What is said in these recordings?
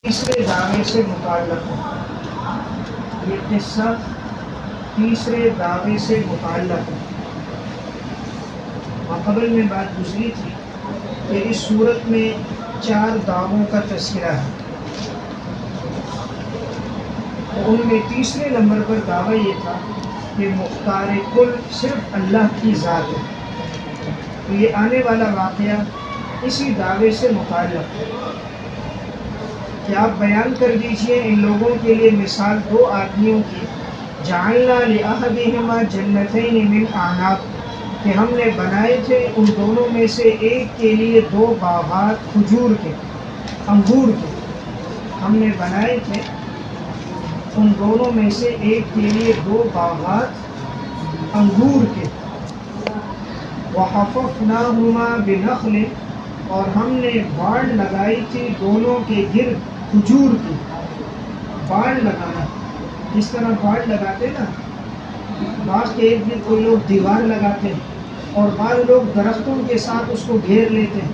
تیسرے دعوے سے متعلق ہے۔ یہ قصہ تیسرے دعوے سے متعلق ہے۔ قبل میں بات گزری تھی کہ اس صورت میں 4 دعووں کا تذکرہ ہے۔ ان میں تیسرے نمبر پر دعویٰ یہ تھا کہ مختار کل صرف اللہ کی ذات ہے۔ تو یہ آنے والا واقعہ اسی دعوے سے متعلق ہے کہ آپ بیان کر دیجئے ان لوگوں کے لیے مثال 2 آدمیوں کی، جعلنا لأحدہما جنتین من اعناب، کہ ہم نے بنائے تھے ان دونوں میں سے ایک کے لیے 2 باغات کھجور کے، انگور کے۔ ہم نے بنائے تھے ان دونوں میں سے ایک کے لیے 2 باغات انگور کے۔ وحففناہما بنخل، اور ہم نے باڑ لگائی تھی دونوں کے گرد کھجور کی۔ باڑ لگانا، جس طرح باڑ لگاتے نا، باغ کے ارد گرد کوئی لوگ دیوار لگاتے ہیں اور بعض لوگ درختوں کے ساتھ اس کو گھیر لیتے ہیں،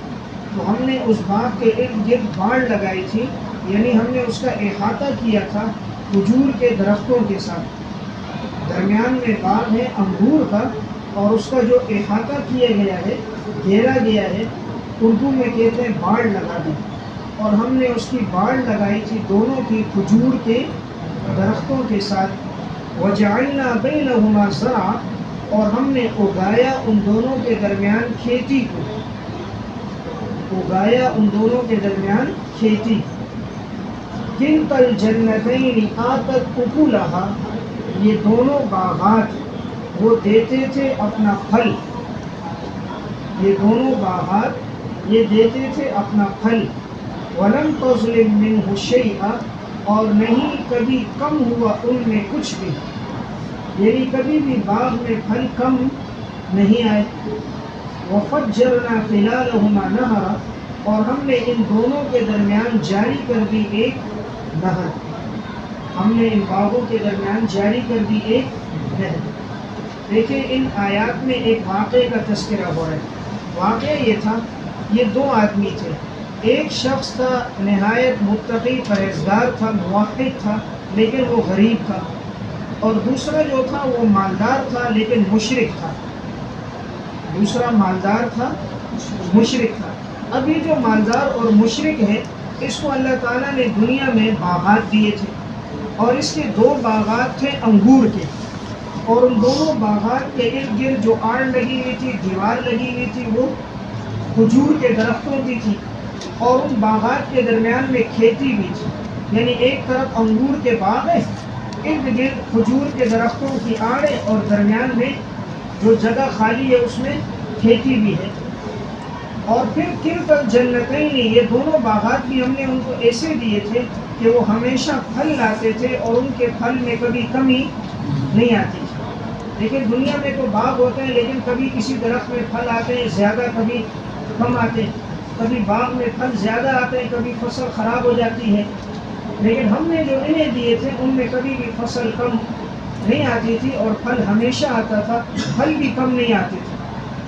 تو ہم نے اس باغ کے ارد گرد باڑ لگائی تھی، یعنی ہم نے اس کا احاطہ کیا تھا کھجور کے درختوں کے ساتھ۔ درمیان میں باغ ہے انگور کا، اور اس کا جو احاطہ کیا گیا ہے، گھیرا گیا ہے، اردو میں کہتے ہیں باڑ لگا دی۔ اور ہم نے اس کی باڑ لگائی تھی دونوں کی کھجور کے درختوں کے ساتھ۔ وجعلنا بینہما زرعا، اور ہم نے اگایا ان دونوں کے درمیان کھیتی کو، اگایا ان دونوں کے درمیان کھیتی۔ کلتا الجنتین آتت اکلہا، یہ دونوں باغات وہ دیتے تھے اپنا پھل، یہ دونوں باغات یہ دیتے تھے اپنا پھل۔ ولم تظلم منہ شیئا، اور نہیں کبھی کم ہوا ان میں کچھ بھی، یعنی کبھی بھی باغ میں پھل کم نہیں آئے۔ وفجرنا خلالہما نہرا، اور ہم نے ان دونوں کے درمیان جاری کر دی ایک نہر، ہم نے ان باغوں کے درمیان جاری کر دی ایک نہر۔ دیکھیں ان آیات میں ایک واقعے کا تذکرہ ہوا ہے۔ واقعہ یہ تھا، یہ 2 آدمی تھے، ایک شخص تھا نہایت متقی پرہیزگار تھا، موحد تھا، لیکن وہ غریب تھا، اور دوسرا جو تھا وہ مالدار تھا لیکن مشرک تھا، دوسرا مالدار تھا مشرک تھا۔ اب یہ جو مالدار اور مشرک ہے، اس کو اللہ تعالیٰ نے دنیا میں باغات دیے تھے، اور اس کے 2 باغات تھے انگور کے، اور ان دونوں باغات کے ارد گرد جو آڑ لگی ہوئی تھی، دیوار لگی ہوئی تھی، وہ کھجور کے درختوں کی تھی، اور ان باغات کے درمیان میں کھیتی بھی تھی، یعنی ایک طرف انگور کے باغ ہے، ارد گرد کھجور کے درختوں کی آڑ ہے، اور درمیان میں جو جگہ خالی ہے اس میں کھیتی بھی ہے۔ اور پھر کلتا الجنتین، یہ دونوں باغات بھی ہم نے ان کو ایسے دیے تھے کہ وہ ہمیشہ پھل لاتے تھے، اور ان کے پھل میں کبھی کمی نہیں آتی تھی۔ لیکن دنیا میں تو باغ ہوتے ہیں، لیکن کبھی کسی درخت میں پھل آتے ہیں زیادہ، کبھی کم آتے ہیں، کبھی باغ میں پھل زیادہ آتے ہیں، کبھی فصل خراب ہو جاتی ہے۔ لیکن ہم نے جو انہیں دیے تھے ان میں کبھی بھی فصل کم نہیں آتی تھی، اور پھل ہمیشہ آتا تھا، پھل بھی کم نہیں آتے تھے۔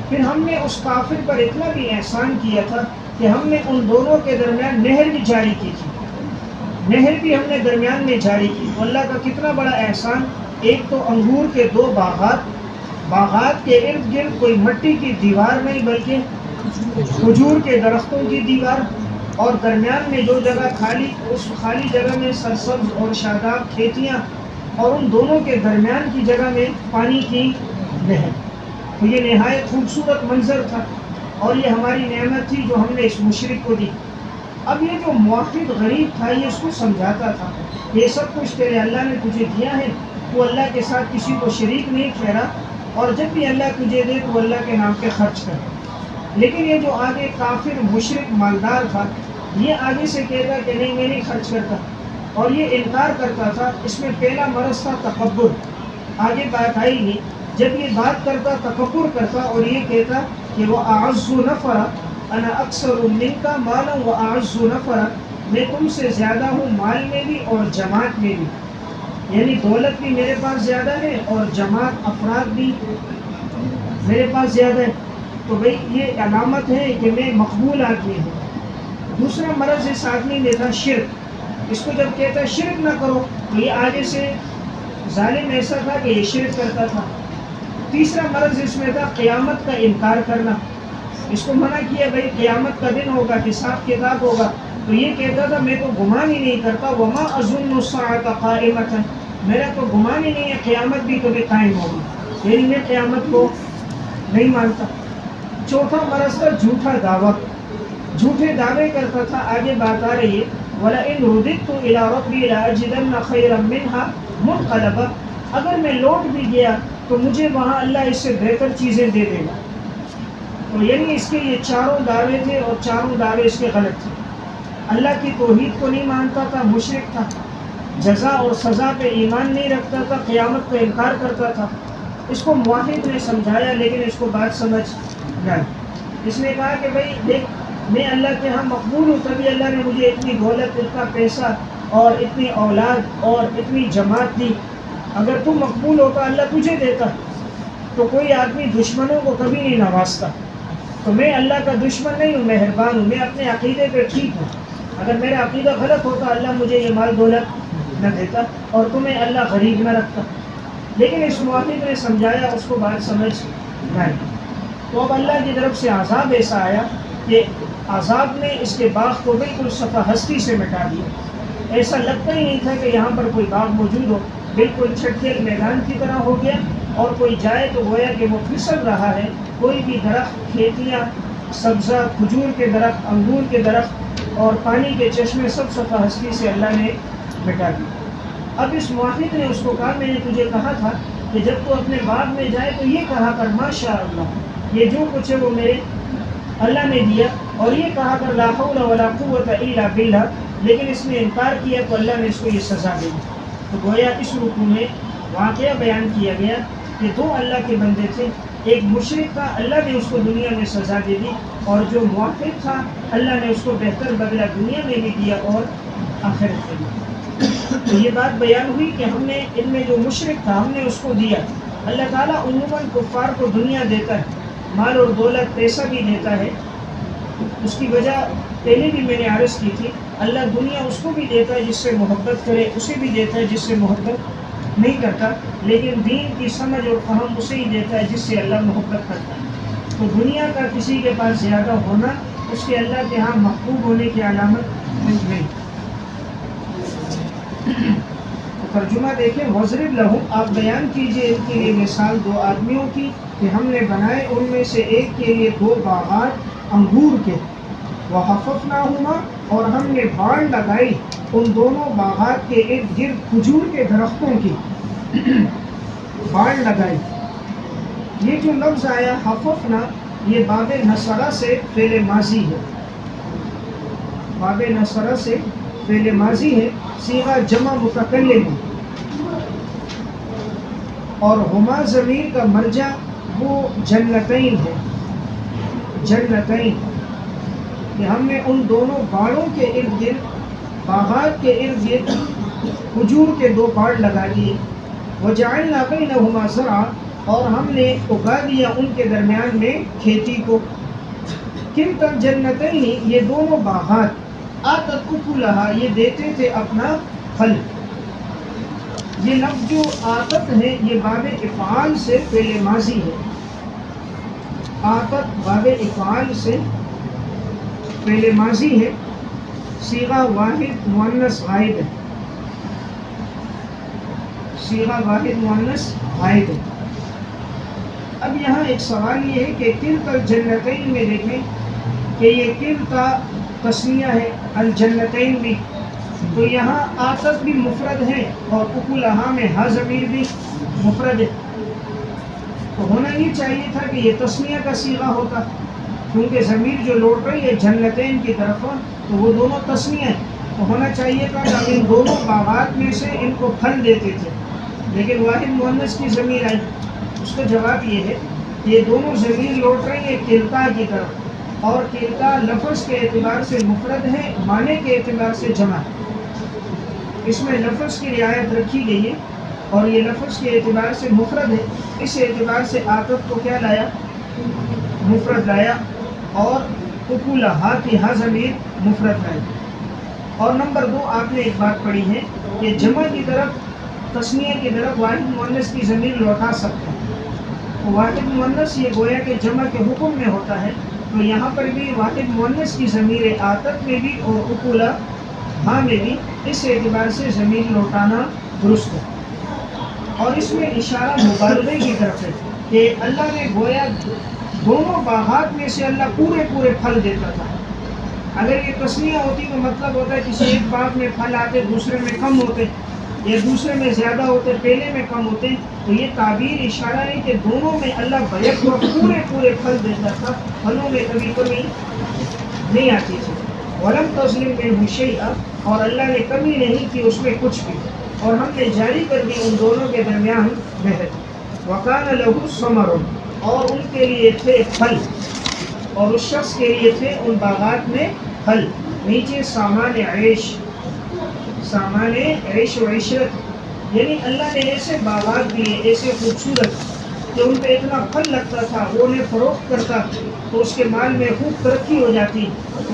پھر ہم نے اس کافر پر اتنا بھی احسان کیا تھا کہ ہم نے ان دونوں کے درمیان نہر بھی جاری کی تھی، نہر بھی ہم نے درمیان میں جاری کی۔ تو اللہ کا کتنا بڑا احسان، ایک تو انگور کے 2 باغات، باغات کے ارد گرد کوئی مٹی کی دیوار نہیں بلکہ کھجور کے درختوں کی دیوار، اور درمیان میں جو جگہ خالی، اس خالی جگہ میں سرسبز اور شاداب کھیتیاں، اور ان دونوں کے درمیان کی جگہ میں پانی کی نہر۔ تو یہ نہایت خوبصورت منظر تھا، اور یہ ہماری نعمت تھی جو ہم نے اس مشرک کو دی۔ اب یہ جو موحد غریب تھا، یہ اس کو سمجھاتا تھا، یہ سب کچھ تیرے اللہ نے تجھے دیا ہے، تو اللہ کے ساتھ کسی کو شریک نہیں ٹھہرا، اور جب بھی اللہ تجھے دے تو اللہ کے نام پہ خرچ کر۔ لیکن یہ جو آگے کافر مشرک مالدار تھا، یہ آگے سے کہتا کہ نہیں میں نہیں خرچ کرتا، اور یہ انکار کرتا تھا۔ اس میں پہلا مرض تھا تکبر، آگے بات آئی گی۔ جب یہ بات کرتا تکبر کرتا، اور یہ کہتا کہ وہ اعز نفرا انا اکثر منک مالا و اعز نفرا، میں تم سے زیادہ ہوں مال میں بھی اور جماعت میں بھی، یعنی دولت بھی میرے پاس زیادہ ہے اور جماعت افراد بھی میرے پاس زیادہ ہے۔ تو بھئی یہ علامت ہے کہ میں مقبول آدمی ہوں۔ دوسرا مرض اس آدمی میں تھا شرک، اس کو جب کہتا ہے شرک نہ کرو تو یہ آگے سے ظالم ایسا تھا کہ یہ شرک کرتا تھا۔ تیسرا مرض اس میں تھا قیامت کا انکار کرنا۔ اس کو منع کیا بھائی قیامت کا دن ہوگا، حساب کتاب ہوگا، تو یہ کہتا تھا میں تو گمان ہی نہیں کرتا، وما اظن الساعۃ قائمۃ، میرا تو گمان ہی نہیں ہے قیامت بھی کبھی قائم ہوگی، یعنی میں قیامت کو نہیں مانتا۔ چوتھا مرض تھا جھوٹا دعویٰ، جھوٹے دعوے کرتا تھا۔ آگے بات آ رہی ہے وَلَئِن رُدِدتُّ إِلَىٰ رَبِّي لَأَجِدَنَّ خَيْرًا مِّنْهَا مُنْقَلَبًا، اگر میں لوٹ بھی گیا تو مجھے وہاں اللہ اس سے بہتر چیزیں دے دے گا۔ تو یعنی اس کے یہ چاروں دعوے تھے اور چاروں دعوے اس کے غلط تھے۔ اللہ کی توحید کو نہیں مانتا تھا، مشرک تھا، جزا اور سزا پہ ایمان نہیں رکھتا تھا، قیامت کا انکار کرتا تھا۔ اس کو موحد نے سمجھایا لیکن اس کو بات سمجھ نہ آئی۔ اس نے کہا کہ بھائی دیکھ میں اللہ کے ہاں مقبول ہوں، تبھی اللہ نے مجھے اتنی دولت، اتنا پیسہ اور اتنی اولاد اور اتنی جماعت دی۔ اگر تو مقبول ہوتا اللہ تجھے دیتا، تو کوئی آدمی دشمنوں کو کبھی نہیں نوازتا۔ تو میں اللہ کا دشمن نہیں ہوں، مہربان ہوں، میں اپنے عقیدے پہ ٹھیک ہوں۔ اگر میرا عقیدہ غلط ہوتا اللہ مجھے یہ مال دولت نہ دیتا اور تمہیں اللہ غریب نہ رکھتا۔ لیکن اس موحد نے سمجھایا، اس کو بات سمجھ نہ آئی۔ تو اب اللہ کی طرف سے عذاب ایسا آیا کہ عذاب نے اس کے باغ کو بالکل صفحہ ہستی سے مٹا دیا۔ ایسا لگتا ہی نہیں تھا کہ یہاں پر کوئی باغ موجود ہو، بالکل چھٹکیل میدان کی طرح ہو گیا، اور کوئی جائے تو گویا کہ وہ پھسل رہا ہے۔ کوئی بھی درخت، کھیتیاں، سبزہ، کھجور کے درخت، انگور کے درخت اور پانی کے چشمے سب صفحہ ہستی سے اللہ نے مٹا دی۔ اب اس موحد نے اس کو کہا میں نے تجھے کہا تھا کہ جب تو اپنے باغ میں جائے تو یہ کہا کر ماشاء اللہ، یہ جو کچھ ہے وہ میرے اللہ نے دیا، اور یہ کہا کر لا حول ولا قوت الا باللہ، لیکن اس نے انکار کیا تو اللہ نے اس کو یہ سزا دی۔ تو گویا اس رکوع میں واقعہ بیان کیا گیا کہ دو اللہ کے بندے تھے، ایک مشرک تھا اللہ نے اس کو دنیا میں سزا دے دی، اور جو موحد تھا اللہ نے اس کو بہتر بدلہ دنیا میں بھی دیا اور آخرت میں بھی۔ تو یہ بات بیان ہوئی کہ ہم نے ان میں جو مشرک تھا ہم نے اس کو دیا۔ اللہ تعالیٰ عموماً کفار کو دنیا دیتا ہے، مال اور دولت، پیسہ بھی دیتا ہے۔ اس کی وجہ پہلے بھی میں نے عرض کی تھی، اللہ دنیا اس کو بھی دیتا ہے جس سے محبت کرے، اسے بھی دیتا ہے جس سے محبت نہیں کرتا، لیکن دین کی سمجھ اور فہم اسے ہی دیتا ہے جس سے اللہ محبت کرتا ہے۔ تو دنیا کا کسی کے پاس زیادہ ہونا اس کے اللہ کے ہاں محبوب ہونے کی علامت نہیں۔ ترجمہ دیکھیں، وَضْرِبْ لَهُمْ، آپ بیان کیجئے ان کے لیے مثال دو آدمیوں کی کہ ہم نے بنائے ان میں سے ایک کے لیے دو باغات انگور کے، وَحَفَفْنَاهُمَا، اور ہم نے باڑ لگائی ان دونوں باغات کے ارد گرد کھجور کے درختوں کی باڑ لگائی۔ یہ جو لفظ آیا حففنا، یہ باب نصرہ سے فعل ماضی ہے، باب نصرہ سے فعل ماضی ہے، صیغہ جمع متکلم ہے، اور ہما ضمیر کا مرجع وہ جنتین ہے، جنتین، کہ ہم نے ان دونوں باڑوں کے ارد گرد، باغات کے ارد گرد کھجور کے دو باڑ لگا دیے۔ وَجَعَلْنَا بَيْنَهُمَا زَرْعًا، اور ہم نے اگا دیا ان کے درمیان میں کھیتی کو۔ کلتا الجنتین، یہ دونوں باغات، آتت اکلھا، یہ دیتے تھے اپنا پھل۔ یہ لفظ جو آتت ہے یہ باب افعال سے فعل ماضی ہے، آتت باب افعال سے فعل ماضی ہے، صیغہ واحد مؤنث غائب ہے، صیغہ واحد مؤنث غائب ہے۔ اب یہاں ایک سوال یہ ہے کہ کلتا الجنتین میں دیکھیں کہ یہ کلتا تسنیہ ہے، الجنتین بھی، تو یہاں آتت بھی مفرد ہے اور اکلھا میں ہا ضمیر بھی مفرد ہے، تو ہونا یہ چاہیے تھا کہ یہ تسنیہ کا صیغہ ہوتا، کیونکہ ضمیر جو لوٹ رہی ہے جنتین کی طرف تو وہ دونوں تسنیہ ہیں، تو ہونا چاہیے تھا کہ ان دونوں باغات میں سے ان کو پھل دیتے تھے، لیکن واحد مؤنث کی ضمیر آئی۔ اس کا جواب یہ ہے کہ یہ دونوں ضمیر لوٹ رہی ہے کلتا کی طرف، اور کلتا لفظ کے اعتبار سے مفرد ہے، معنی کے اعتبار سے جمع ہے۔ اس میں لفظ کی رعایت رکھی گئی ہے اور یہ لفظ کے اعتبار سے مفرد ہے، اس اعتبار سے آتت کو کیا لایا؟ مفرد لایا، اور اکلھا کی ہا ضمیر مفرد لائی۔ اور نمبر 2 آپ نے ایک بات پڑھی ہے کہ جمع کی طرف تسنیہ کی طرف واحد مؤنث کی ضمیر لوٹا سکتے ہیں. واحد مؤنث یہ گویا کہ جمع کے حکم میں ہوتا ہے، تو یہاں پر بھی واحد مؤنث کی ضمیر آتت میں بھی اور اکولا ہاں میں بھی اس اعتبار سے ضمیر لوٹانا درست ہے. اور اس میں اشارہ مبالغے کی طرف ہے کہ اللہ نے گویا دونوں باغات میں سے اللہ پورے پورے پھل دیتا تھا. اگر یہ تسنیہ ہوتی تو مطلب ہوتا ہے کسی ایک باغ میں پھل آتے دوسرے میں کم ہوتے، یا دوسرے میں زیادہ ہوتے پہلے میں کم ہوتے. تو یہ تعبیر اشارہ ہے کہ دونوں میں اللہ بیک وقت پورے پورے پھل دیتا تھا، پھلوں میں کبھی کمی نہیں آتی تھی. وَلَمْ تَظْلِمْ مِنْهُ شَيْئًا، اور اللہ نے کمی نہیں کی اس میں کچھ بھی، اور ہم نے جاری کر دی ان دونوں کے درمیان مہر. وَكَانَ لَهُ ثَمَرٌ، اور ان کے لیے تھے پھل، اور اس شخص کے لیے تھے ان باغات میں پھل. نیچے سامان عیش، سامان عیش و عشرت، یعنی اللہ نے ایسے باغات دیے ایسے خوبصورت کہ ان پہ اتنا پھل لگتا تھا، وہ انہیں فروخت کرتا تو اس کے مال میں خوب ترقی ہو جاتی.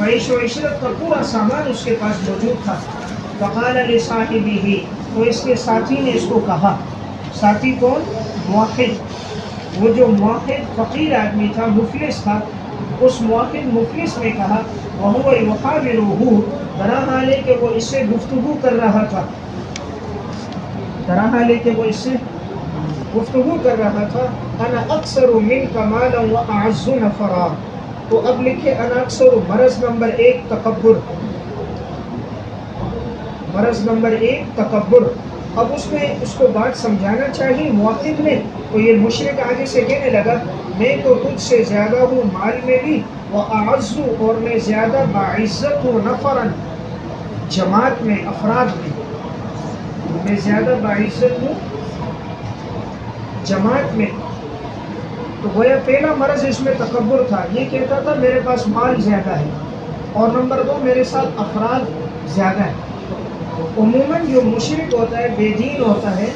عیش و عشرت کا پورا سامان اس کے پاس موجود تھا. فقال لصاحبہ، تو اس کے ساتھی نے اس کو کہا. ساتھی کون؟ موحد. وہ جو موحد فقیر آدمی تھا، مفلس تھا، اس موحد مفلس نے کہا وَهُوَ يُحَاوِرُهُ، طرح حال ہے کہ وہ اس سے گفتگو کر رہا تھا، طرح حال ہے کہ وہ اس سے گفتگو کر رہا تھا. انا اکثر منک مالا واعز نفرا. تو اب لکھے انا اکثر، مرض نمبر 1 تکبر، مرض نمبر 1 تکبر. اب اس میں اس کو بات سمجھانا چاہیے موحد نے، تو یہ مشرک آگے سے کہنے لگا میں تو تجھ سے زیادہ ہوں مال میں بھی، واعز، اور میں زیادہ باعزت ہوں، نفرا، جماعت میں، افراد میں زیادہ باعزت ہوں جماعت میں. تو گویا پہلا مرض اس میں تکبر تھا. یہ کہتا تھا میرے پاس مال زیادہ ہے، اور نمبر 2 میرے ساتھ افراد زیادہ ہیں. عموماً جو مشرک ہوتا ہے، بے دین ہوتا ہے،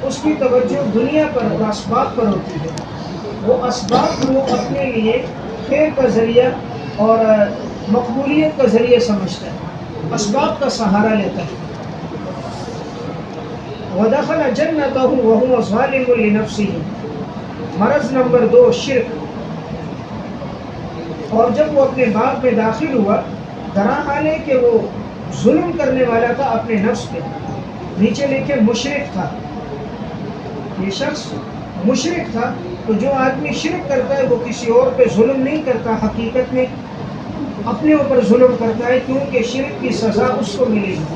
اس کی توجہ دنیا پر اور اسباب پر ہوتی ہے. وہ اسباب کو اپنے لیے خیر کا ذریعہ اور مقبولیت کا ذریعہ سمجھتا ہے، اسباب کا سہارا لیتا ہے. وَدَخَلَ جَنَّتَهُ وَهُوَ ظَالِمٌ لِنَفْسِهِ. مرض نمبر 2 شرک. اور جب وہ اپنے باغ میں داخل ہوا، درا حال ہے کہ وہ ظلم کرنے والا تھا اپنے نفس پہ. نیچے لکھے مشرک تھا، یہ شخص مشرک تھا. تو جو آدمی شرک کرتا ہے وہ کسی اور پہ ظلم نہیں کرتا، حقیقت میں اپنے اوپر ظلم کرتا ہے، کیونکہ شرک کی سزا اس کو ملے گی،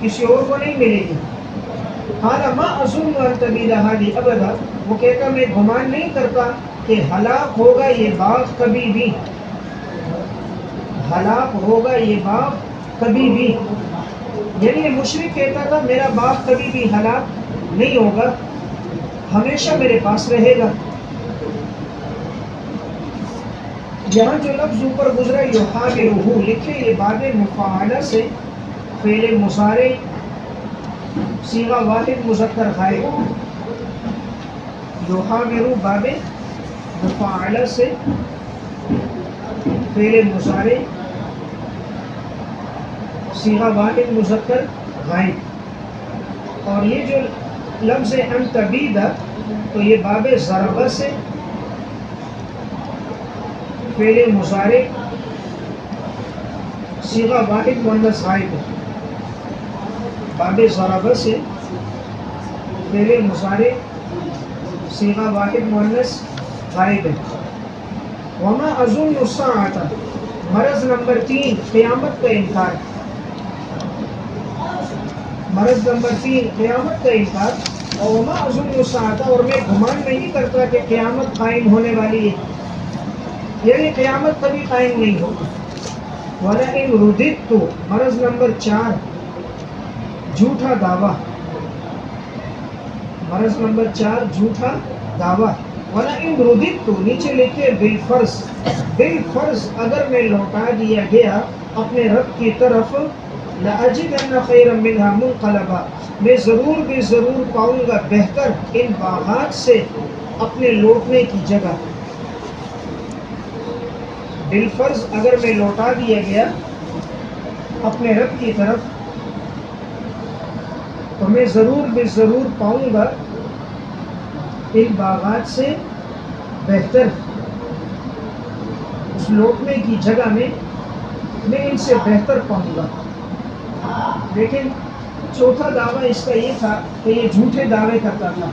کسی اور کو نہیں ملے گی. قال ما اظن ان تبید هذه ابدا، وہ کہتا میں گمان نہیں کرتا کہ ہلاک ہوگا یہ باغ کبھی بھی، ہلاک ہوگا یہ باغ کبھی بھی. یعنی یہ مشرک کہتا تھا میرا باغ کبھی بھی ہلاک نہیں ہوگا، ہمیشہ میرے پاس رہے گا. یہاں جو لفظ اوپر گزرا یحاورہ، لکھے یہ باب مفاعلہ سے فعل مضارع صیغہ واحد مذکر غائب. یحاور باب مفاعلہ سے فعل مضارع صیغہ واحد مذکر غائب. اور یہ جو لفظ ان تبید، تو یہ باب ضربہ سے فعل مضارع صیغہ واحد مؤنث غائب ہے. باب ضربہ سے فعل مضارع صیغہ واحد مؤنث غائب ہے. وما اظن الساعۃ، مرض نمبر 3 قیامت کا انکار. مرض نمبر 3 قیامت کا انکار. اور وما اظن الساعۃ، اور میں گمان نہیں کرتا کہ قیامت قائم ہونے والی ہے، یعنی قیامت کبھی قائم نہیں ہوگی. وَلَئِن رُدِدتُّ، مرض نمبر 4 جھوٹا دعویٰ. مرض نمبر 4 جھوٹا دعویٰ. وَلَئِن رُدِدتُّ، نیچے لکھے بالفرض، بالفرض اگر میں لوٹا دیا گیا اپنے رب کی طرف، لَأَجِدَنَّ خَيْرًا مِنْهَا مُنْقَلَبًا، میں ضرور بھی ضرور پاؤں گا بہتر ان باغات سے اپنے لوٹنے کی جگہ. بالفرض اگر میں لوٹا دیا گیا اپنے رب کی طرف تو میں ضرور بے ضرور پاؤں گا ان باغات سے بہتر. اس لوٹنے کی جگہ میں ان سے بہتر پاؤں گا. لیکن چوتھا دعویٰ اس کا یہ تھا کہ یہ جھوٹے دعوے کرتا تھا.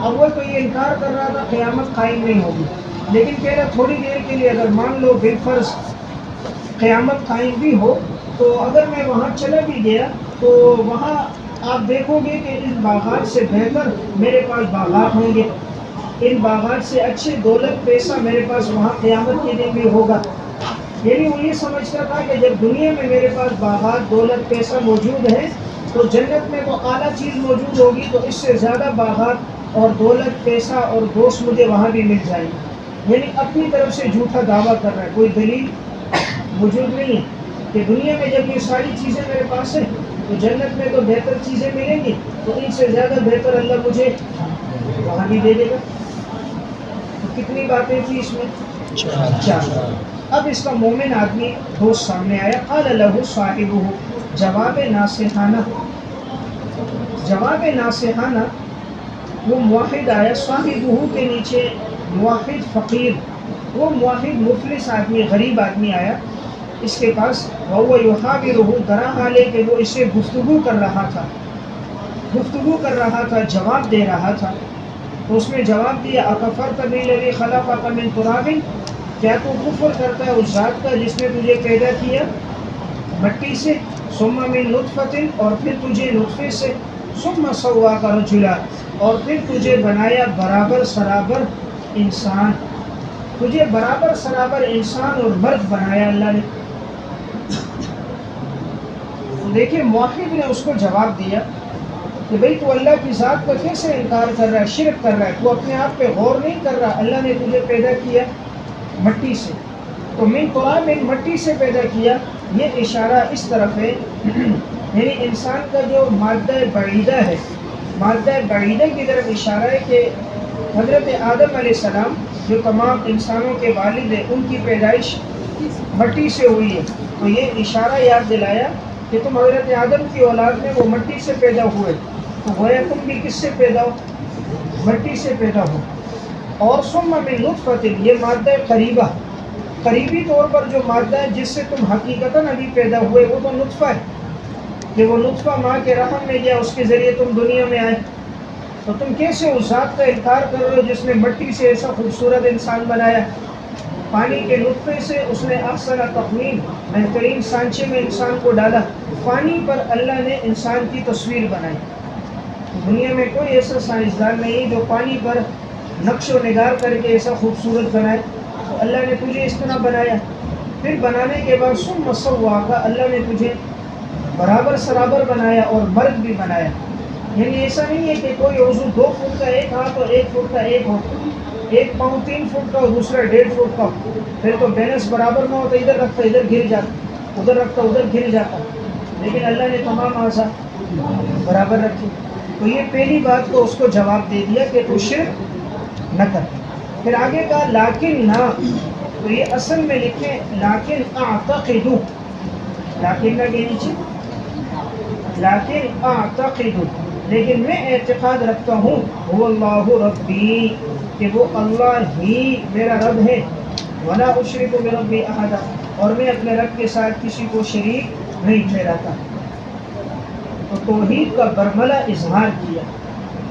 اول تو یہ انکار کر رہا تھا قیامت قائم نہیں ہوگی، لیکن کہہ رہا تھوڑی دیر کے لیے اگر مان لو بالفرض قیامت قائم بھی ہو تو اگر میں وہاں چلا بھی گیا تو وہاں آپ دیکھو گے کہ ان باغات سے بہتر میرے پاس باغات ہوں گے، ان باغات سے اچھے دولت پیسہ میرے پاس وہاں قیامت کے دن بھی ہوگا. یعنی وہ یہ سمجھتا تھا کہ جب دنیا میں میرے پاس باغات دولت پیسہ موجود ہے تو جنت میں وہ اعلیٰ چیز موجود ہوگی، تو اس سے زیادہ باغات اور دولت پیسہ اور دوست مجھے وہاں بھی مل جائیں گے. یعنی اپنی طرف سے جھوٹا دعویٰ کر رہا ہے، کوئی دلیل موجود نہیں ہے کہ دنیا میں جب یہ ساری چیزیں میرے پاس ہیں تو جنت میں تو بہتر چیزیں ملیں گی، تو ان سے زیادہ بہتر اللہ مجھے وہاں بھی دے دے گا. تو کتنی باتیں تھیں اس میں؟ 4. اب اس کا مومن آدمی دوست سامنے آیا. قال له صاحبه، جواب ناصحانہ. جواب ناصحانہ وہ موحد آیا، صاحبہ کے نیچے موحد فقیر، وہ موحد مفلس آدمی غریب آدمی آیا اس کے پاس. وهو يحاوره، درا حال ہے کہ وہ اس سے گفتگو کر رہا تھا، جواب دے رہا تھا. تو اس نے جواب دیا اکفرت بالذی خلقک من تراب، کیا تو کفر کرتا ہے اس ذات کا جس نے تجھے پیدا کیا مٹی سے، ثم من نطفۃ، اور پھر تجھے نطفے سے، ثم سواک رجلا، اور پھر تجھے بنایا برابر سرابر انسان، تجھے برابر سرابر انسان اور مرد بنایا اللہ نے. دیکھیں موحد نے اس کو جواب دیا کہ بھئی تو اللہ کی ذات کا کیسے انکار کر رہا ہے، شرک کر رہا ہے، تو اپنے آپ پہ غور نہیں کر رہا. اللہ نے تجھے پیدا کیا مٹی سے، تو من تراب، مٹی سے پیدا کیا. یہ اشارہ اس طرف ہے یعنی انسان کا جو مادہ بعیدہ ہے، مادہ بعیدہ کی طرف اشارہ ہے کہ حضرت آدم علیہ السلام جو تمام انسانوں کے والد ہیں ان کی پیدائش مٹی سے ہوئی ہے. تو یہ اشارہ یاد دلایا کہ تم حضرت آدم کی اولاد میں وہ مٹی سے پیدا ہوئے، تو گویا تم بھی کس سے پیدا ہو؟ مٹی سے پیدا ہو. اور ثم من نطفۃ، یہ مادہ قریبہ، قریبی طور پر جو مادہ ہے جس سے تم حقیقتاً ابھی پیدا ہوئے وہ تو نطفہ ہے، کہ وہ نطفہ ماں کے رحم میں گیا، اس کے ذریعے تم دنیا میں آئے. تو تم کیسے اس ذات کا انکار کر رہے ہو جس نے مٹی سے ایسا خوبصورت انسان بنایا، پانی کے نطفے سے اس نے احسن تقویم، بہترین سانچے میں انسان کو ڈالا. پانی پر اللہ نے انسان کی تصویر بنائی. دنیا میں کوئی ایسا سائنسدان نہیں جو پانی پر نقش و نگار کر کے ایسا خوبصورت بنائے. تو اللہ نے تجھے اس طرح بنایا. پھر بنانے کے بعد ثم سواک، اللہ نے تجھے برابر سرابر بنایا اور مرد بھی بنایا. یعنی ایسا نہیں ہے کہ کوئی عضو 2 فٹ کا ایک ہاتھ اور 1 فٹ کا ایک ہو، ایک پاؤں 3 فٹ کا اور دوسرا 1.5 فٹ کا، پھر تو بیلنس برابر نہ ہوتا، ادھر رکھتا ادھر گر جاتا، ادھر رکھتا ادھر گر جاتا. لیکن اللہ نے تمام اعضاء برابر رکھی. تو یہ پہلی بات کو اس کو جواب دے دیا کہ تو شرک نہ کر. پھر آگے کہا لیکن نہ، تو یہ اصل میں لکھیں لیکن اعتقد، لیکن نہ کے نیچے لیکن اعتقد، لیکن میں اعتقاد رکھتا ہوں، هو اللہ ربی، کہ وہ اللہ ہی میرا رب ہے، ولا اشرک بربی احدا، اور میں اپنے رب کے ساتھ کسی کو شریک نہیں ٹھہراتا. تو توحید کا برملا اظہار کیا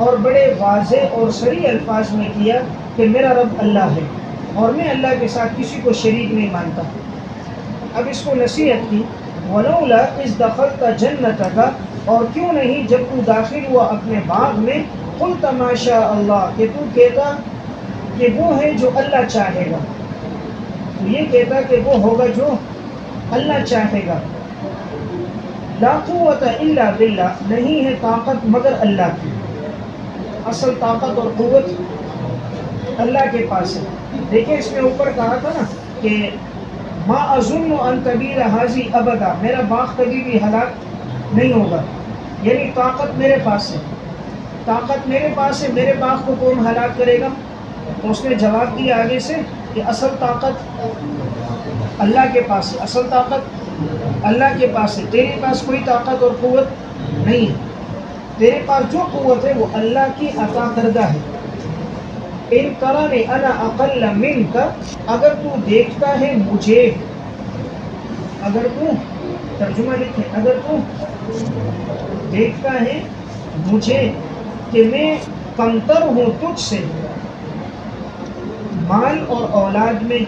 اور بڑے واضح اور صریح الفاظ میں کیا کہ میرا رب اللہ ہے اور میں اللہ کے ساتھ کسی کو شریک نہیں مانتا. اب اس کو نصیحت کی، ولولا اذ دخلت جنتک، اور کیوں نہیں جب تو داخل ہوا اپنے باغ میں، قلت ما شاء اللہ، کہ تو کہتا کہ وہ ہے جو اللہ چاہے گا، تو یہ کہتا کہ وہ ہوگا جو اللہ چاہے گا. لا قوت الا باللہ، نہیں ہے طاقت مگر اللہ کی. اصل طاقت اور قوت اللہ کے پاس ہے. دیکھیں اس میں اوپر کہا تھا نا کہ ما اظن ان تبید حاضی ابدا، میرا باغ کبھی بھی ہلاک نہیں ہوگا. یعنی طاقت میرے پاس ہے، طاقت میرے پاس ہے، میرے باغ کو کون ہلاک کرے گا؟ تو اس نے جواب دیا آگے سے کہ اصل طاقت اللہ کے پاس ہے، اصل طاقت اللہ کے پاس ہے. تیرے پاس کوئی طاقت اور قوت نہیں ہے. تیرے پاس جو قوت ہے وہ اللہ کی عطا کردہ ہے. ان ترانی انا اقل منک، اگر تو دیکھتا ہے مجھے، اگر تو ترجمہ لکھے، اگر تو دیکھتا ہے مجھے کہ میں کمتر ہوں تجھ سے مال اور اولاد میں،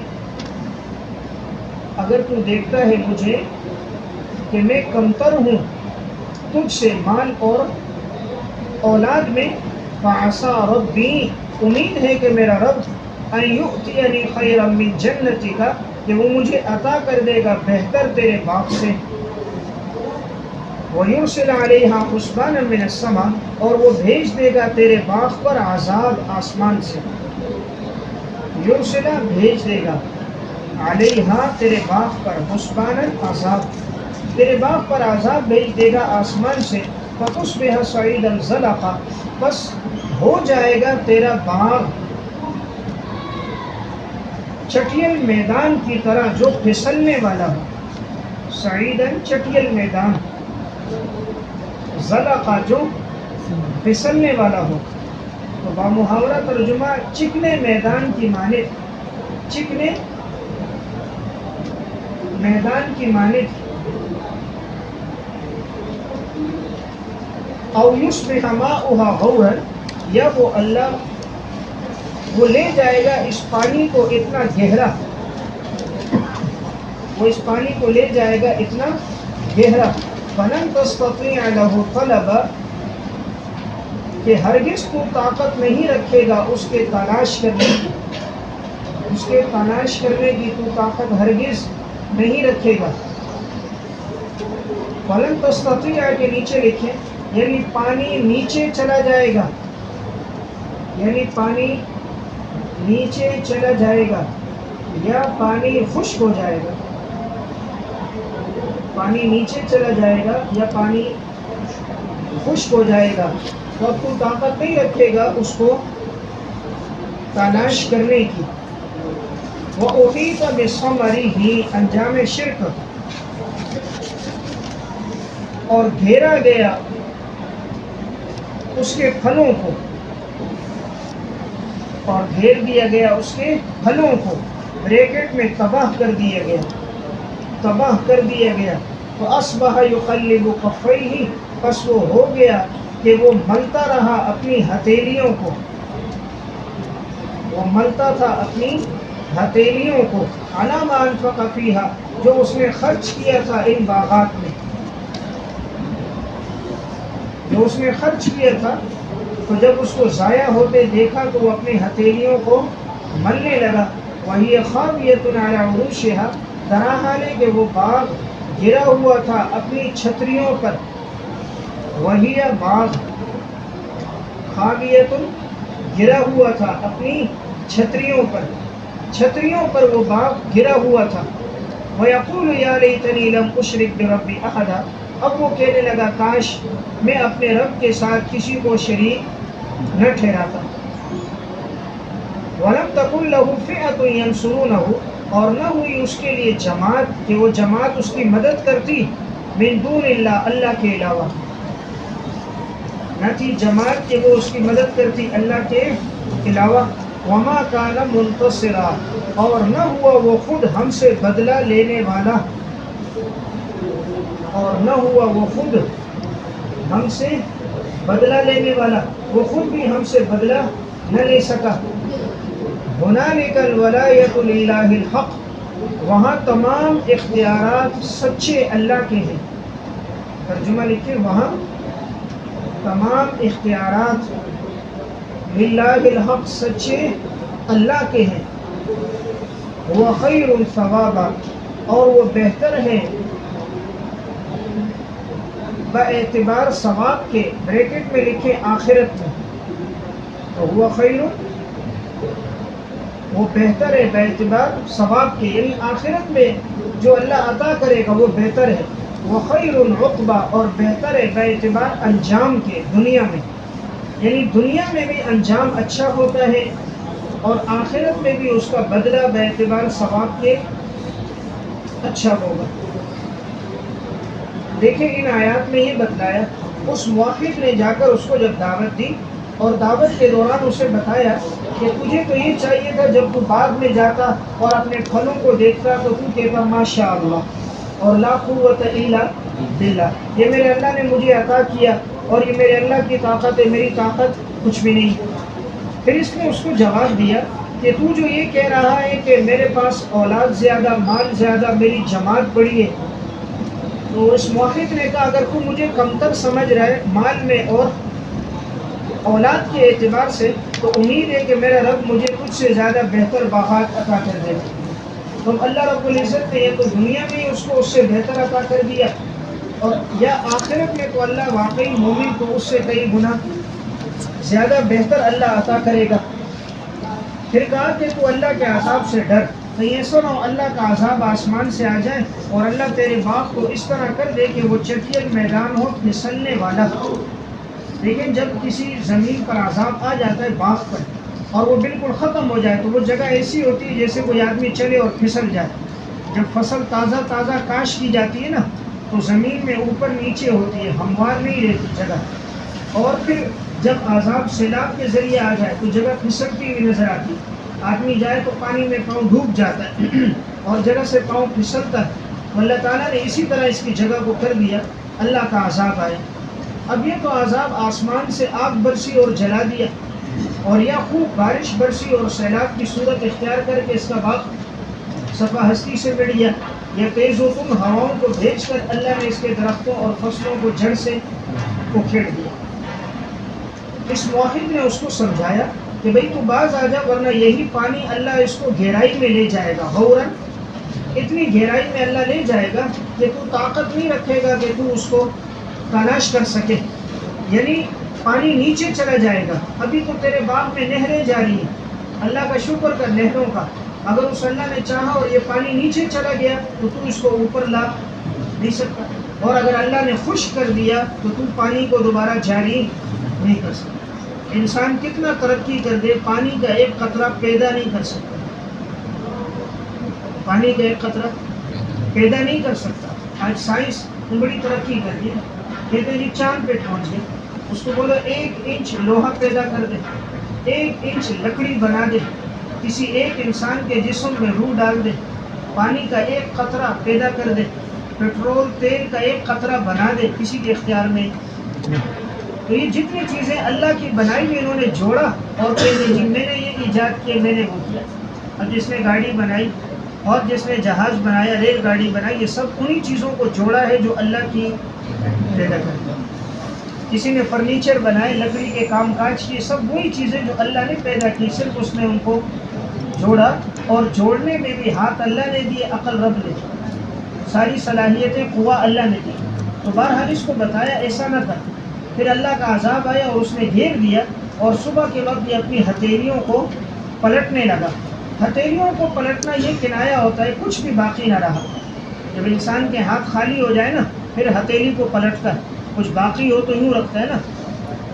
اگر تو دیکھتا ہے مجھے کہ میں کمتر ہوں تجھ سے مال اور اولاد میں، فعسى ربی، امید ہے کہ میرا رب، ان یؤتینی خیرا من جنتک، کہ وہ مجھے عطا کر دے گا بہتر تیرے باغ سے، وَيُرْسِلَ عَلَيْهَا حُسْبَانًا مِّنَ السَّمَاءِ، اور وہ بھیج دے گا تیرے باغ پر عذاب آسمان سے. یرسلہ بھیج دے گا، علیہا تیرے باغ پر، حسبانًا عذاب، تیرے باغ پر عذاب بھیج دے گا آسمان سے. فَتُصْبِحَ صَعِيدًا زَلَقًا، بس ہو جائے گا تیرا باغ چٹیل میدان کی طرح جو پھسلنے والا ہو. صعیداً چٹیل میدان، زلقا جو پھسلنے والا ہو. تو بامحاورہ ترجمہ چکنے میدان کی مانند، چکنے میدان کی مانند. او یصبح ماؤها غورا، یا وہ اللہ وہ لے جائے گا اس پانی کو اتنا گہرا، وہ اس پانی کو لے جائے گا اتنا گہرا. فلن تستطيع له طلبا، کہ ہرگز تو طاقت نہیں رکھے گا اس کے تلاش کرنے کی، اس کے تلاش کرنے کی تو طاقت ہرگز نہیں رکھے گا. فلن تستطيع کے نیچے لکھیں، یعنی پانی نیچے چلا جائے گا، یعنی پانی نیچے چلا جائے گا، یا پانی خشک ہو جائے گا. پانی نیچے چلا جائے گا یا پانی خشک ہو جائے گا، تو اب تو طاقت نہیں رکھے گا اس کو تلاش کرنے کی. وَأُحِيطَ بِثَمَرِهِ، انجام شرک، اور گھیرا گیا اس کے پھلوں کو، اور گھیر دیا گیا اس کے پھلوں کو، بریکٹ میں تباہ کر دیا گیا، تباہ کر دیا گیا. فَأَصْبَحَ يُقَلِّبُ كَفَّيْهِ، پس وہ ہو گیا کہ وہ ملتا رہا اپنی ہتھیلیوں کو، وہ ملتا تھا اپنی ہتھیلیوں کو، عَلَىٰ مَا أَنفَقَ فِيهَا، جو اس نے خرچ کیا تھا ان باغات میں، جو اس نے خرچ کیا تھا. تو جب اس کو ضائع ہوتے دیکھا تو وہ اپنی ہتھیلیوں کو ملنے لگا. وَهِيَ خَاوِيَةٌ عَلَىٰ عُرُوشِهَا، درا حال ہے کہ وہ باغ گرا ہوا تھا اپنی چھتریوں پر. وَهِيَ باغ، خَاوِيَةٌ گرا ہوا تھا اپنی چھتریوں پر، چھتریوں پر وہ باغ گرا ہوا تھا. وَيَقُولُ يَا لَيْتَنِي لَمْ أُشْرِكْ بِرَبِّي أَحَدًا، اب وہ کہنے لگا کاش میں اپنے رب کے ساتھ کسی کو شریک نہ ٹھہراتا. وَلَمْ تَكُنْ لَهُ فِئَةٌ يَنْصُرُونَهُ، اور نہ ہوئی اس کے لیے جماعت کہ وہ جماعت اس کی مدد کرتی، من دون اللہ، اللہ کے علاوہ، نہ تھی جماعت کہ وہ اس کی مدد کرتی اللہ کے علاوہ. وَمَا كَانَ مُنْتَصِرًا، اور نہ ہوا وہ خود ہم سے بدلہ لینے والا، اور نہ ہوا وہ خود ہم سے بدلہ لینے والا، وہ خود بھی ہم سے بدلہ نہ لے سکا. هُنَالِكَ الْوَلَایَةُ لِلَّهِ الْحَقِّ، وہاں تمام اختیارات سچے اللہ کے ہیں. ترجمہ لکھیں، وہاں تمام اختیارات للہ الحق، سچے اللہ کے ہیں. وہ خیر ثوابا، اور وہ بہتر ہے باعتبار ثواب کے، بریکٹ میں لکھیں آخرت میں. تو وہ خیر، وہ بہتر ہے باعتبار ثواب کے، یعنی آخرت میں جو اللہ عطا کرے گا وہ بہتر ہے. وہ خیر عقبا، اور بہتر ہے باعتبار انجام کے، دنیا میں، یعنی دنیا میں بھی انجام اچھا ہوتا ہے اور آخرت میں بھی اس کا بدلہ باعتبار ثواب کے اچھا ہوگا. دیکھیں ان آیات میں یہ بتلایا اس موحد نے جا کر اس کو جب دعوت دی اور دعوت کے دوران اسے بتایا کہ تجھے تو یہ چاہیے تھا جب تو باغ میں جاتا اور اپنے پھلوں کو دیکھتا تو تو کہتا ماشاء اللہ اور لا قوت الا باللہ، یہ میرے اللہ نے مجھے عطا کیا اور یہ میرے اللہ کی طاقت ہے، میری طاقت کچھ بھی نہیں۔ پھر اس نے اس کو جواب دیا کہ تو جو یہ کہہ رہا ہے کہ میرے پاس اولاد زیادہ، مال زیادہ، میری جماعت بڑی ہے، تو اس موحد نے کہا اگر تو مجھے کمتر سمجھ رہا ہے مال میں اور اولاد کے اعتبار سے تو امید ہے کہ میرا رب مجھے کچھ سے زیادہ بہتر باغات عطا کر دے۔ تو اللہ رب العزت نے یہ تو دنیا میں ہی اس کو اس سے بہتر عطا کر دیا، اور یا آخرت میں تو اللہ واقعی مومن کو اس سے کئی گنا زیادہ بہتر اللہ عطا کرے گا۔ پھر کہا کہ تو اللہ کے عذاب سے ڈر، کہیں ایسا نہ ہو اللہ کا عذاب آسمان سے آ جائے اور اللہ تیرے باغ کو اس طرح کر دے کہ وہ چٹیل میدان ہو، پھسلنے والا۔ لیکن جب کسی زمین پر عذاب آ جاتا ہے باغ پر اور وہ بالکل ختم ہو جائے تو وہ جگہ ایسی ہوتی ہے جیسے کوئی آدمی چلے اور پھسل جائے۔ جب فصل تازہ تازہ کاشت کی جاتی ہے نا تو زمین میں اوپر نیچے ہوتی ہے، ہموار نہیں رہتی جگہ، اور پھر جب عذاب سیلاب کے ذریعے آ جائے تو جگہ پھسلتی ہوئی نظر آتی ہے، آدمی جائے تو پانی میں پاؤں ڈوب جاتا ہے اور جگہ سے پاؤں پھسلتا ہے۔ اللہ تعالیٰ نے اسی طرح اس کی جگہ کو کر دیا، اللہ کا عذاب آئے۔ اب یہ تو عذاب آسمان سے آگ برسی اور جلا دیا، اور یا خوب بارش برسی اور سیلاب کی صورت اختیار کر کے اس کا باغ صفا ہستی سے مٹ گیا، یا تیز و تند ہواؤں کو بھیج کر اللہ نے اس کے درختوں اور فصلوں کو جڑ سے اکھیڑ دیا۔ اس موحد نے اس کو سمجھایا کہ بھئی تو باز آ جا ورنہ یہی پانی اللہ اس کو گہرائی میں لے جائے گا، غوراً اتنی گہرائی میں اللہ لے جائے گا کہ تو طاقت نہیں رکھے گا کہ تو اس کو تلاش کر سکے، یعنی پانی نیچے چلا جائے گا۔ ابھی تو تیرے باغ میں نہریں جاری ہیں، اللہ کا شکر کر نہروں کا، اگر اس اللہ نے چاہا اور یہ پانی نیچے چلا گیا تو تو اس کو اوپر لا نہیں سکتا، اور اگر اللہ نے خشک کر دیا تو تو پانی کو دوبارہ جاری نہیں کر سکتا۔ انسان کتنا ترقی کر دے پانی کا ایک قطرہ پیدا نہیں کر سکتا، پانی کا ایک قطرہ پیدا نہیں کر سکتا۔ آج سائنس نے بڑی ترقی کر دی، کہتے ہیں جی چاند پہ پہنچ گئے، اس کو بولو 1 انچ لوہا پیدا کر دے، 1 انچ لکڑی بنا دے، کسی ایک انسان کے جسم میں روح ڈال دے، پانی کا ایک قطرہ پیدا کر دے، پیٹرول تیل کا ایک قطرہ بنا دے، کسی کے اختیار میں نہیں۔ تو یہ جتنی چیزیں اللہ کی بنائی میں انہوں نے جوڑا اور کہتے جی میں نے یہ ایجاد کیا، میں نے وہ کیا۔ اب جس نے گاڑی بنائی اور جس نے جہاز بنایا، ریل گاڑی بنائی، یہ سب انہی چیزوں کو جوڑا ہے جو اللہ کی پیدا کرتا ہے۔ کسی نے فرنیچر بنائے، لکڑی کے کام کاج کی، سب وہی چیزیں جو اللہ نے پیدا کی، صرف اس نے ان کو جوڑا، اور جوڑنے میں بھی ہاتھ اللہ نے دیے، عقل رب نے دی، ساری صلاحیتیں قوہ اللہ نے دی۔ تو بہرحال اس کو بتایا ایسا نہ کر۔ پھر اللہ کا عذاب آیا اور اس نے گھیر دیا، اور صبح کے وقت یہ اپنی ہتھیلیوں کو پلٹنے لگا۔ ہتھیلیوں کو پلٹنا یہ کنایا ہوتا ہے کچھ بھی باقی نہ رہا۔ جب انسان کے ہاتھ خالی ہو جائے نا پھر ہتھیلی کو پلٹتا ہے، کچھ باقی ہو تو یوں رکھتا ہے نا،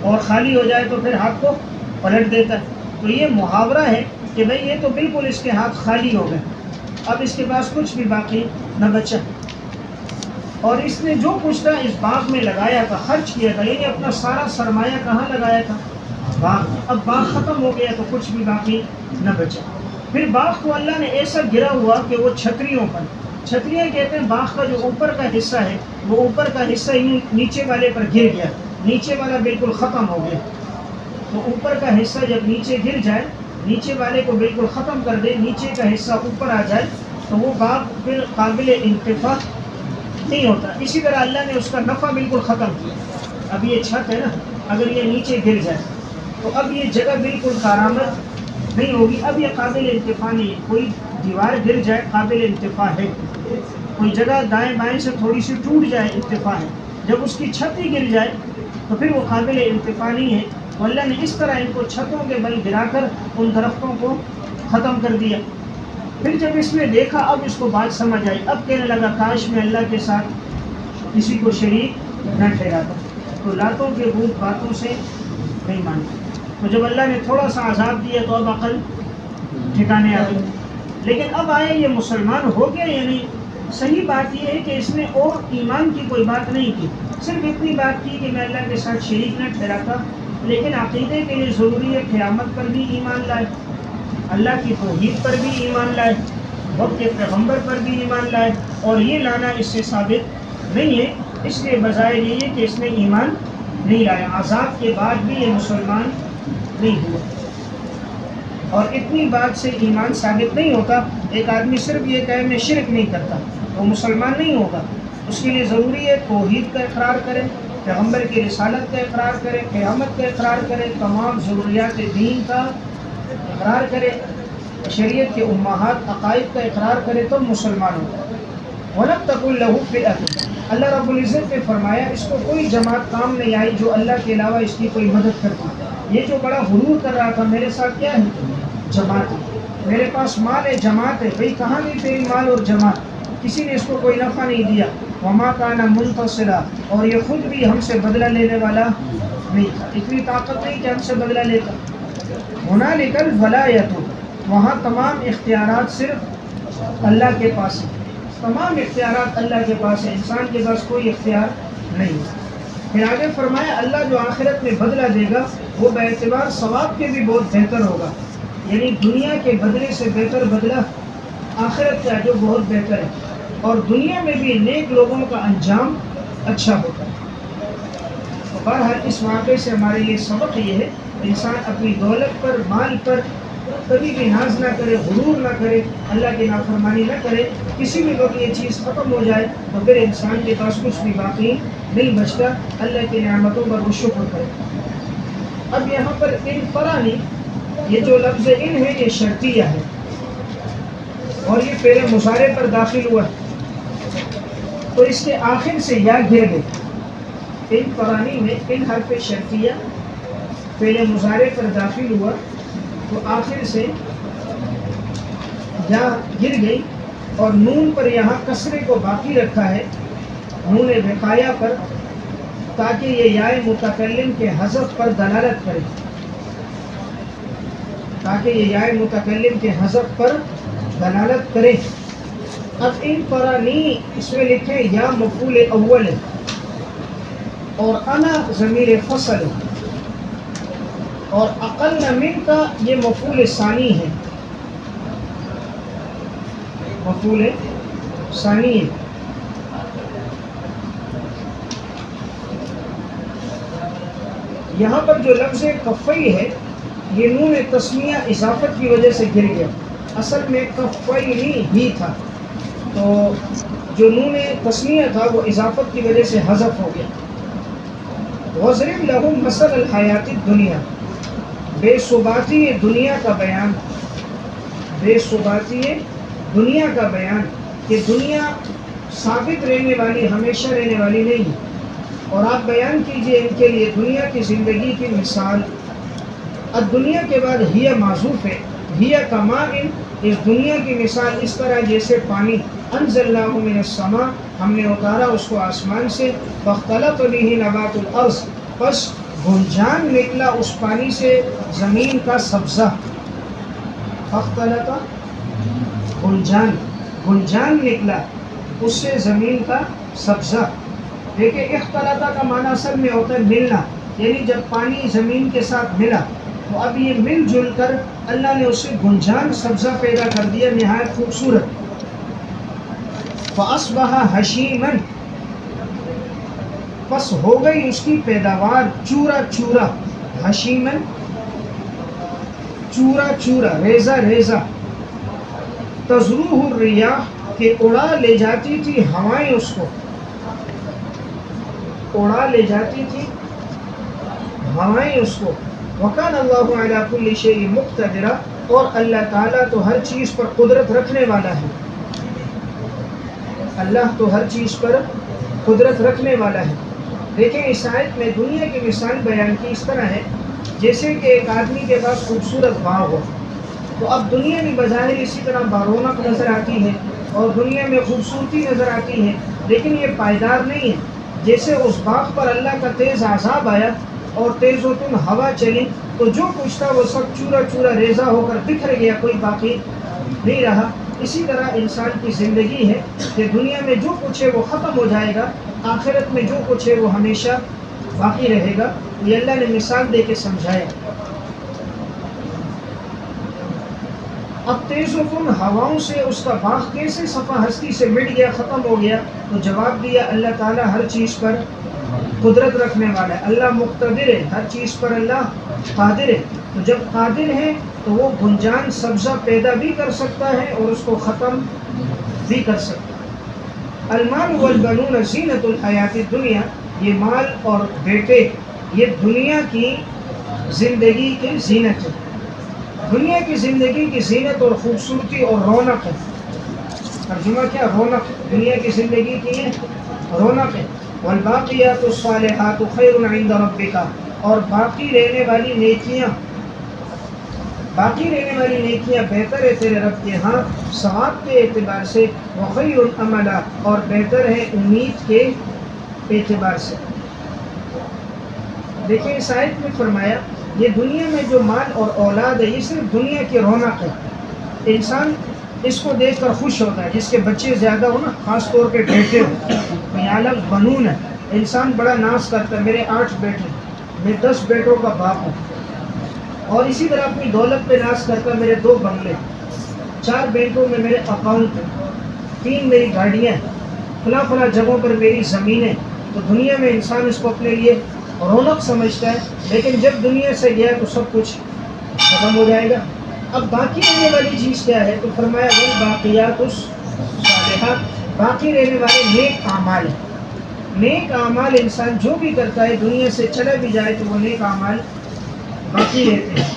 اور خالی ہو جائے تو پھر ہاتھ کو پلٹ دیتا ہے۔ تو یہ محاورہ ہے کہ بھئی یہ تو بالکل اس کے ہاتھ خالی ہو گئے، اب اس کے پاس کچھ بھی باقی نہ بچا، اور اس نے جو کچھ تھا اس باغ میں لگایا تھا، خرچ کیا تھا، یعنی اپنا سارا سرمایہ کہاں لگایا تھا؟ باغ۔ اب باغ ختم ہو گیا تو کچھ بھی باقی نہ بچا۔ پھر باغ کو اللہ نے ایسا گرا ہوا کہ وہ چھتریوں پر، چھتریاں کہتے ہیں باغ کا جو اوپر کا حصہ ہے وہ اوپر کا حصہ نیچے والے پر گر گیا، نیچے والا بالکل ختم ہو گیا۔ تو اوپر کا حصہ جب نیچے گر جائے، نیچے والے کو بالکل ختم کر دے، نیچے کا حصہ اوپر آ جائے تو وہ باغ پھر قابل انتفاع نہیں ہوتا۔ اسی طرح اللہ نے اس کا نفع بالکل ختم کیا۔ اب یہ چھت ہے نا، اگر یہ نیچے گر جائے تو اب یہ جگہ بالکل کارآمد نہیں ہوگی، اب یہ قابل انتفاع نہیں ہے۔ کوئی دیوار گر جائے قابل انتفاع ہے، کوئی جگہ دائیں بائیں سے تھوڑی سی ٹوٹ جائے انتفاع ہے، جب اس کی چھت ہی گر جائے تو پھر وہ قابل انتفاع نہیں ہے۔ تو اللہ نے اس طرح ان کو چھتوں کے بل گرا کر ان درختوں کو ختم کر دیا۔ پھر جب اس نے دیکھا اب اس کو بات سمجھ آئی، اب کہنے لگا کاش میں اللہ کے ساتھ کسی کو شریک نہ ٹھہراتا۔ تو لاتوں کے بھوت باتوں سے نہیں مانتا۔ تو جب اللہ نے تھوڑا سا عذاب دیا تو اب عقل ٹھکانے آ گئی۔ لیکن اب آئے یہ مسلمان ہو گیا یا نہیں، صحیح بات یہ ہے کہ اس نے اور ایمان کی کوئی بات نہیں کی، صرف اتنی بات کی کہ میں اللہ کے ساتھ شریک نہ ٹھہراتا، لیکن عقیدے کے لیے ضروری ہے قیامت پر بھی ایمان لائے، اللہ کی توحید پر بھی ایمان لائے، وقت کے پیغمبر پر بھی ایمان لائے، اور یہ لانا اس سے ثابت نہیں ہے، اس لیے بظاہر یہ ہے کہ اس نے ایمان نہیں لایا، عذاب کے بعد بھی یہ مسلمان نہیں ہوا۔ اور اتنی بات سے ایمان ثابت نہیں ہوتا، ایک آدمی صرف یہ کہے میں شرک نہیں کرتا، وہ مسلمان نہیں ہوگا، اس کے لیے ضروری ہے توحید کا اقرار کرے، پیغمبر کی رسالت کا اقرار کرے، قیامت کا اقرار کرے، تمام ضروریات دین کا اقرار کرے، شریعت کے امہات عقائد کا اقرار کرے تو مسلمان ہوگا۔ وَلَمْ تَكُنْ لَهُ فِئَةٌ، اللہ رب العزت نے فرمایا اس کو کوئی جماعت کام نہیں آئی جو اللہ کے علاوہ اس کی کوئی مدد کرتی۔ یہ جو بڑا غرور کر رہا تھا میرے ساتھ کیا ہے؟ جماعت ہے، میرے پاس مال ہے، جماعت ہے، بھئی کہاں گئی تیری مال اور جماعت؟ کسی نے اس کو کوئی نفع نہیں دیا۔ وَمَا كَانَ مُنْتَصِرًا، اور یہ خود بھی ہم سے بدلہ لینے والا نہیں تھا، اتنی طاقت نہیں کہ ہم سے بدلہ لیتا۔ هُنَالِكَ الْوَلَایَةُ، وہاں تمام اختیارات صرف اللہ کے پاس ہیں، تمام اختیارات اللہ کے پاس ہیں، انسان کے پاس کوئی اختیار نہیں۔ پھر آگے فرمایا اللہ جو آخرت میں بدلہ دے گا وہ بے اعتبار ثواب کے بھی بہت بہتر ہوگا، یعنی دنیا کے بدلے سے بہتر بدلہ آخرت کا جو بہت بہتر ہے، اور دنیا میں بھی نیک لوگوں کا انجام اچھا ہوتا ہے۔ تو بہرحال اس واقعے سے ہمارے لیے سبق یہ ہے انسان اپنی دولت پر، مال پر کبھی بھی ناز نہ کرے، غرور نہ کرے، اللہ کی نافرمانی نہ کرے، کسی بھی وقت یہ چیز ختم ہو جائے تو پھر انسان کے پاس کچھ بھی باقی نہیں بچتا، اللہ کی نعمتوں پر وہ شکر کرے۔ اب یہاں پر ان پرانی، یہ جو لفظ ان ہے یہ شرطیہ ہے، اور یہ فعل مضارع پر داخل ہوا ہے، تو اس کے آخر سے یا گر گئی۔ ان پرانی میں ان حرف شرطیہ فعل مضارع پر داخل ہوا تو آخر سے یا گر گئی، اور نون پر یہاں کسرے کو باقی رکھا ہے، نون وقایہ پر، تاکہ یہ یائے متکلم کے حذف پر دلالت کرے، تاکہ یہ یائے متکلم کے حذف پر دلالت کرے۔ اب ان پرانی اس میں لکھیں یا مفعول اول ہے، اور انا ضمیر فصل ہے، اور اقل من کا یہ مفعول ثانی ہے، مفعول ثانی ہے۔ یہاں پر جو لفظ کفئی ہے یہ نون تسمیہ اضافت کی وجہ سے گر گیا، اصل میں کفئی ہی تھا، تو جو نون تسمیہ تھا وہ اضافت کی وجہ سے حذف ہو گیا۔ وَاضْرِبْ لَهُمْ مَثَلَ الْحَیَاةِ الدُّنْیَا، بے ثباتی دنیا کا بیان، بے ثباتی دنیا کا بیان، کہ دنیا ثابت رہنے والی، ہمیشہ رہنے والی نہیں ہے، اور آپ بیان کیجئے ان کے لیے دنیا کی زندگی کی مثال۔ اب دنیا کے بعد ہی معذوف ہے، ہی کماء، اس دنیا کی مثال اس طرح جیسے پانی، انزلناہ من السماء، ہم نے اتارا اس کو آسمان سے، فاختلط بہ نبات الارض، پس گنجان نکلا اس پانی سے زمین کا سبزہ، فاختلط گنجان نکلا اس سے زمین کا سبزہ۔ دیکھیں اختلاطہ کا معنی اصل میں ہوتا ہے ملنا، یعنی جب پانی زمین کے ساتھ ملا تو اب یہ مل جل کر اللہ نے اس سے گنجان سبزہ پیدا کر دیا، نہایت خوبصورت۔ فَأَصْبَحَ حَشِيمًا، پس ہو گئی اس کی پیداوار چورا چورا، حشیمن چورا چورا، ریزہ ریزہ، تزروہ الریاح، کہ اڑا لے جاتی تھی ہوائیں اس کو، اڑا لے جاتی تھی ہوائیں اس کو۔ وَكَانَ اللَّهُ عَلَىٰ كُلِّ شَيْءٍ مُقْتَدِرًا، اور اللہ تعالیٰ تو ہر چیز پر قدرت رکھنے والا ہے، اللہ تو ہر چیز پر قدرت رکھنے والا ہے۔ دیکھیں اس آیت میں دنیا کی مثال بیان کی اس طرح ہے جیسے کہ ایک آدمی کے پاس خوبصورت باغ ہو، تو اب دنیا میں بظاہر اسی طرح بارونق نظر آتی ہے اور دنیا میں خوبصورتی نظر آتی ہے، لیکن یہ پائیدار نہیں ہے۔ جیسے اس باغ پر اللہ کا تیز عذاب آیا اور تیز و تن ہوا چلی تو جو کچھ تھا وہ سب چورا چورا ریزہ ہو کر بکھر گیا، کوئی باقی نہیں رہا۔ اسی طرح انسان کی زندگی ہے کہ دنیا میں جو کچھ ہے وہ ختم ہو جائے گا، آخرت میں جو کچھ ہے وہ ہمیشہ باقی رہے گا. یہ اللہ نے مثال دے کے سمجھایا. اب تیز و کن ہواؤں سے اس کا باغ کیسے صفا ہستی سے مٹ گیا، ختم ہو گیا؟ تو جواب دیا اللہ تعالیٰ ہر چیز پر قدرت رکھنے والا ہے، اللہ مقتدر ہے، ہر چیز پر اللہ قادر ہے. تو جب قادر ہے تو وہ گنجان سبزہ پیدا بھی کر سکتا ہے اور اس کو ختم بھی کر سکتا ہے. المال والبنون زینت الحیات الدنیا، یہ مال اور بیٹے یہ دنیا کی زندگی کی زینت ہے، دنیا کی زندگی کی زینت اور خوبصورتی اور رونق ہے. ترجمہ کیا؟ رونق. دنیا کی زندگی کی رونق ہے. والباقیات الصالحات خیر عند ربک، اور باقی رہنے والی نیکیاں بہتر ہے تیرے رب کے ہاں ثواب کے اعتبار سے. وخیر عملا، اور بہتر ہے امید کے اعتبار سے. دیکھیں اس آیت میں فرمایا یہ دنیا میں جو مال اور اولاد ہے یہ صرف دنیا کی رونق ہے. انسان اس کو دیکھ کر خوش ہوتا ہے. جس کے بچے زیادہ ہو نا، خاص طور پہ بیٹے ہو، یہاں الگ بنون ہے، انسان بڑا ناز کرتا ہے میرے 8 بیٹے، میں 10 بیٹوں کا باپ ہوں. اور اسی طرح اپنی دولت پہ ناز کرتا ہے میرے 2 بنگلے، 4 بینکوں میں میرے اکاؤنٹ، 3 میری گاڑیاں، فلاں فلاں جگہوں پر میری زمینیں. تو دنیا میں انسان اس کو اپنے لیے رونق سمجھتا ہے، لیکن جب دنیا سے گیا تو سب کچھ ختم ہو جائے گا. اب باقی رہنے والی چیز کیا ہے؟ تو فرمایا والباقیات الصالحات، باقی رہنے والے نیک اعمال. نیک اعمال انسان جو بھی کرتا ہے دنیا سے چلا بھی جائے تو وہ نیک اعمال باقی رہتے ہیں.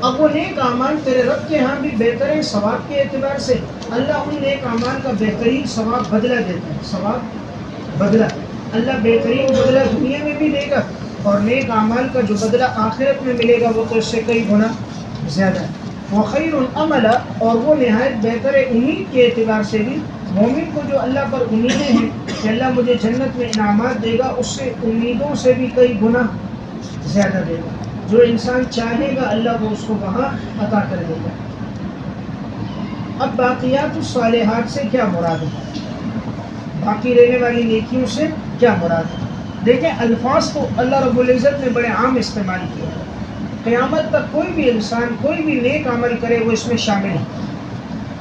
اب وہ نیک اعمال تیرے رب کے ہاں بھی بہتر ہے ثواب کے اعتبار سے. اللہ ان نیک اعمال کا بہترین ثواب بدلہ دیتا ہے. ثواب بدلہ اللہ بہترین بدلہ دنیا میں بھی دے گا، اور نیک اعمال کا جو بدلہ آخرت میں ملے گا وہ تو اس سے کئی گنا زیادہ ہے. وخیر عملا، اور وہ نہایت بہتر ہے امید کے اعتبار سے بھی. مومن کو جو اللہ پر امیدیں ہیں کہ اللہ مجھے جنت میں انعامات دے گا، اس سے امیدوں سے بھی کئی گنا زیادہ دے گا. جو انسان چاہے گا اللہ وہ اس کو وہاں عطا کر دے گا. اب باقیات الصالحات سے کیا مراد ہے؟ باقی رہنے والی نیکیوں سے کیا مراد ہے؟ دیکھیں الفاظ تو اللہ رب العزت نے بڑے عام استعمال کیا. قیامت تک کوئی بھی انسان کوئی بھی نیک عمل کرے وہ اس میں شامل ہے.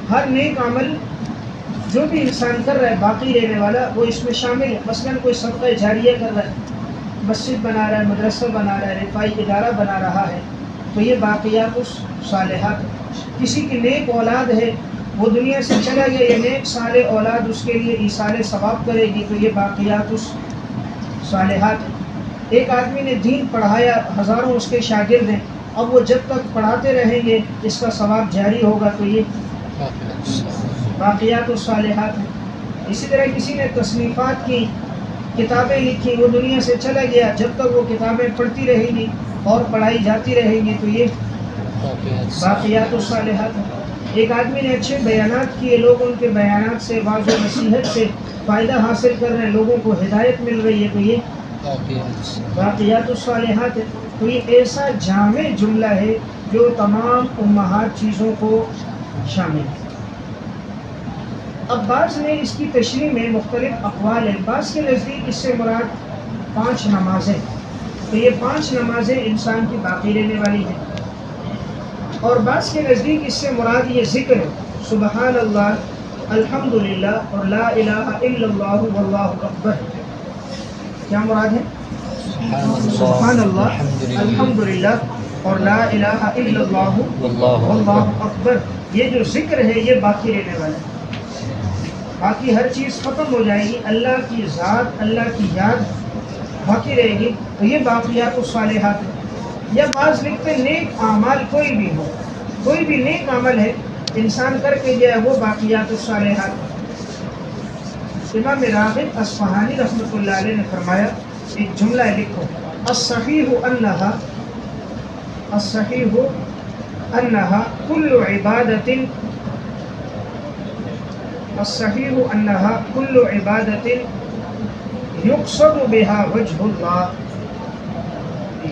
ہر نیک عمل جو بھی انسان کر رہا ہے باقی رہنے والا وہ اس میں شامل ہے. مثلا کوئی صدقہ جاریہ کر رہا ہے، مسجد بنا رہا ہے، مدرسہ بنا رہا ہے، رفاعی ادارہ بنا رہا ہے، تو یہ باقیات الصالحات. کسی کی نیک اولاد ہے وہ دنیا سے چلا گیا، یہ نیک صالح اولاد اس کے لیے ایصال ثواب کرے گی، تو یہ باقیات الصالحات. ایک آدمی نے دین پڑھایا، ہزاروں اس کے شاگرد ہیں، اب وہ جب تک پڑھاتے رہیں گے اس کا ثواب جاری ہوگا، تو یہ باقیات الصالحات ہیں. اسی طرح کسی نے تصنیفات کی، کتابیں لکھی، وہ دنیا سے چلا گیا، جب تک وہ کتابیں پڑھتی رہے گی اور پڑھائی جاتی رہے گی تو یہ باقیات الصالحات ہیں. ایک آدمی نے اچھے بیانات کیے، لوگ ان کے بیانات سے واعظ و نصیحت سے فائدہ حاصل کر رہے ہیں، لوگوں کو ہدایت مل رہی ہے، تو یہ باقیات الصالحات ہے. تو یہ ایسا جامع جملہ ہے جو تمام امہات چیزوں کو شامل ہے. اب بعض نے اس کی تشریح میں مختلف اقوال ہیں. بعض کے نزدیک اس سے مراد 5 نمازیں، تو یہ 5 نمازیں انسان کی باقی رہنے والی ہیں. اور بعض کے نزدیک اس سے مراد یہ ذکر ہے، سبحان اللہ، الحمدللہ اور لا الہ الا اللہ واللہ اکبر. کیا مراد ہے؟ سبحان اللہ، الحمدللہ اور لا الہ الا اللہ واللہ اکبر. یہ جو ذکر ہے یہ باقی رہنے والا ہے. باقی ہر چیز ختم ہو جائے گی، اللہ کی ذات، اللہ کی یاد باقی رہے گی، تو یہ باقیات الصالحات ہے. یا بعض لکھتے نیک اعمال کوئی بھی ہو، کوئی بھی نیک عمل ہے انسان کر کے گیا وہ باقیات الصالحات. امام راغب اصفہانی رحمۃ اللہ علیہ نے فرمایا، ایک جملہ ہے لکھو، الصحیح انہا کل عبادت، الصحیح انہا کل عبادت یقصد بہا وجہ اللہ،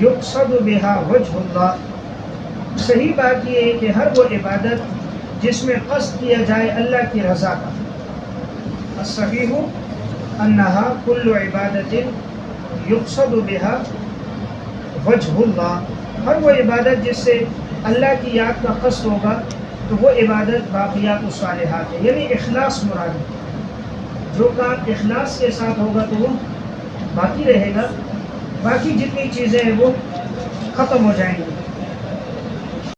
یقصد بہا وجہ اللہ. صحیح بات یہ ہے کہ ہر وہ عبادت جس میں قصد کیا جائے اللہ کی رضا کا. الصحیح انہا کل عبادت یقصد بها وجہ اللہ. ہر وہ عبادت جس سے اللہ کی یاد کا قصد ہوگا تو وہ عبادت باقیات الصالحات ہے، یعنی اخلاص مراد ہے. جو کام اخلاص کے ساتھ ہوگا تو وہ باقی رہے گا، باقی جتنی چیزیں ہیں وہ ختم ہو جائیں گی.